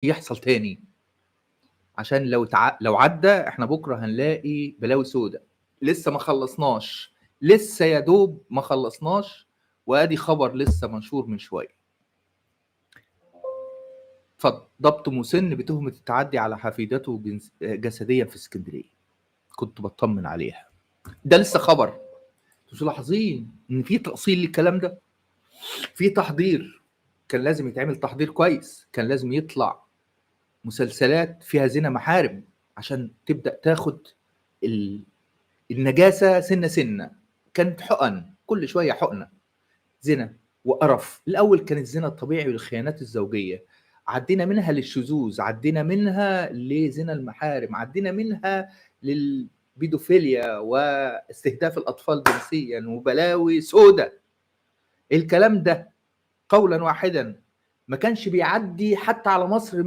يحصل تاني، عشان لو عدّى إحنا بكرة هنلاقي بلاوي سودا، لسه ما خلّصناش، لسه يا دوب ما خلّصناش، وأدي خبر لسه منشور من شوية. ضبط مسن بتهمة التعدي على حفيدته جسديًا في إسكندرية، كنت باطمن عليها. ده لسه خبر، مش ملاحظين إن في تأصيل للكلام ده؟ في تحضير، كان لازم يتعمل تحضير كويس، كان لازم يطلع مسلسلات فيها زنا محارم عشان تبدأ تاخد النجاسة سنة سنة. كانت حقن، كل شوية حقنة زنا وقرف. الأول كان الزنا الطبيعي والخيانات الزوجية، عدينا منها للشذوذ، عدينا منها لزنا المحارم، عدينا منها للبيدوفيليا واستهداف الأطفال جنسيا وبلاوي سودة. الكلام ده قولا واحدا ما كانش بيعدي حتى على مصر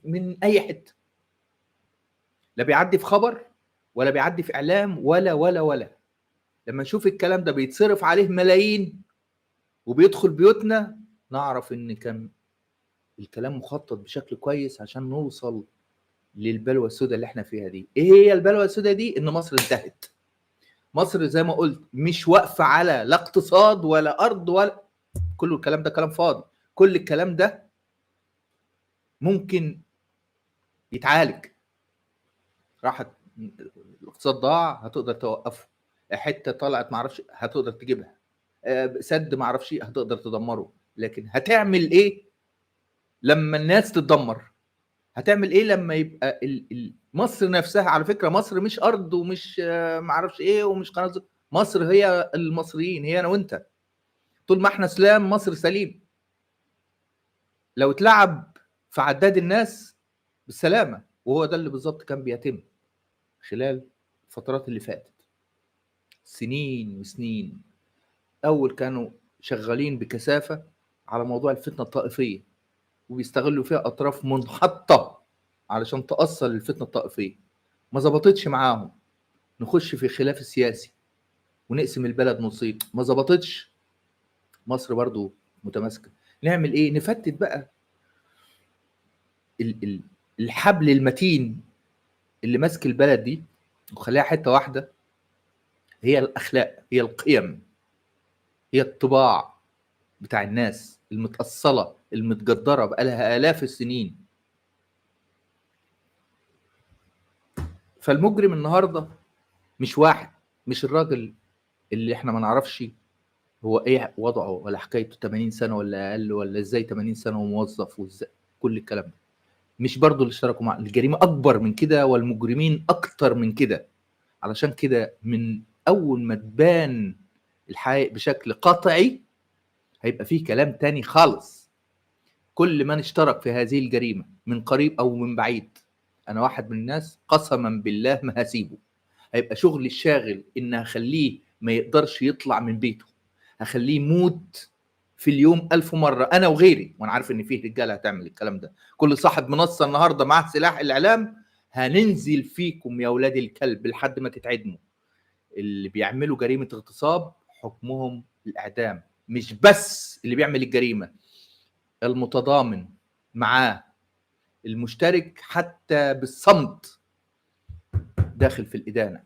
من أي حتة، لا بيعدي في خبر ولا بيعدي في إعلام ولا. لما نشوف الكلام ده بيتصرف عليه ملايين وبيدخل بيوتنا، نعرف ان كان الكلام مخطط بشكل كويس عشان نوصل للبلوى السوداء اللي احنا فيها دي. ايه هي البلوى السوداء دي؟ ان مصر انتهت. مصر زي ما قلت مش واقفه على لا اقتصاد ولا ارض ولا كل الكلام ده كلام فاضي. كل الكلام ده ممكن يتعالج. راحت الاقتصاد ضاع، هتقدر توقفه. حته طلعت معرفش هتقدر تجيبها. سد معرفش هتقدر تدمره. لكن هتعمل ايه لما الناس تتدمر؟ هتعمل ايه لما يبقى مصر نفسها؟ على فكره مصر مش ارض ومش معرفش ايه ومش قناه. مصر هي المصريين، هي انا وانت. طول ما احنا سلام مصر سليم. لو اتلعب في عداد الناس بالسلامه، وهو ده اللي بالظبط كان بيتم خلال الفترات اللي فاتت. سنين وسنين. اول كانوا شغالين بكثافه على موضوع الفتنه الطائفيه، وبيستغلوا فيها اطراف منحطه علشان تاصل الفتنه الطائفيه. ما ظبطتش معاهم، نخش في خلاف سياسي ونقسم البلد نصين. ما ظبطتش، مصر برضو متماسكه. نعمل ايه؟ نفتت بقى الحبل المتين اللي ماسك البلد دي وخليها حته واحده. هي الاخلاق، هي القيم، هي الطباع بتاع الناس المتأصلة المتجدرة بقالها آلاف السنين. فالمجرم النهارده مش واحد، مش الراجل اللي احنا ما نعرفش هو ايه وضعه ولا حكايته 80 سنه ولا اقل، ولا ازاي 80 سنه وموظف، وازاي كل الكلام ده. مش برضو اللي اشتركوا مع الجريمه اكبر من كده والمجرمين اكتر من كده. علشان كده من اول ما تبان الحقيقة بشكل قطعي هيبقى فيه كلام تاني خالص. كل من اشترك في هذه الجريمه من قريب او من بعيد، انا واحد من الناس قسما بالله ما هسيبه. هيبقى شغلي الشاغل ان هخليه ما يقدرش يطلع من بيته، هخليه يموت في اليوم 1000 مرة أنا وغيري. وأنا عارف إن فيه رجالة هتعمل الكلام ده. كل صاحب منصة النهاردة معاه سلاح الإعلام، هننزل فيكم يا ولاد الكلب لحد ما تتعدموا. اللي بيعملوا جريمة اغتصاب حكمهم الإعدام، مش بس اللي بيعمل الجريمة، المتضامن معاه، المشترك حتى بالصمت داخل في الإدانة.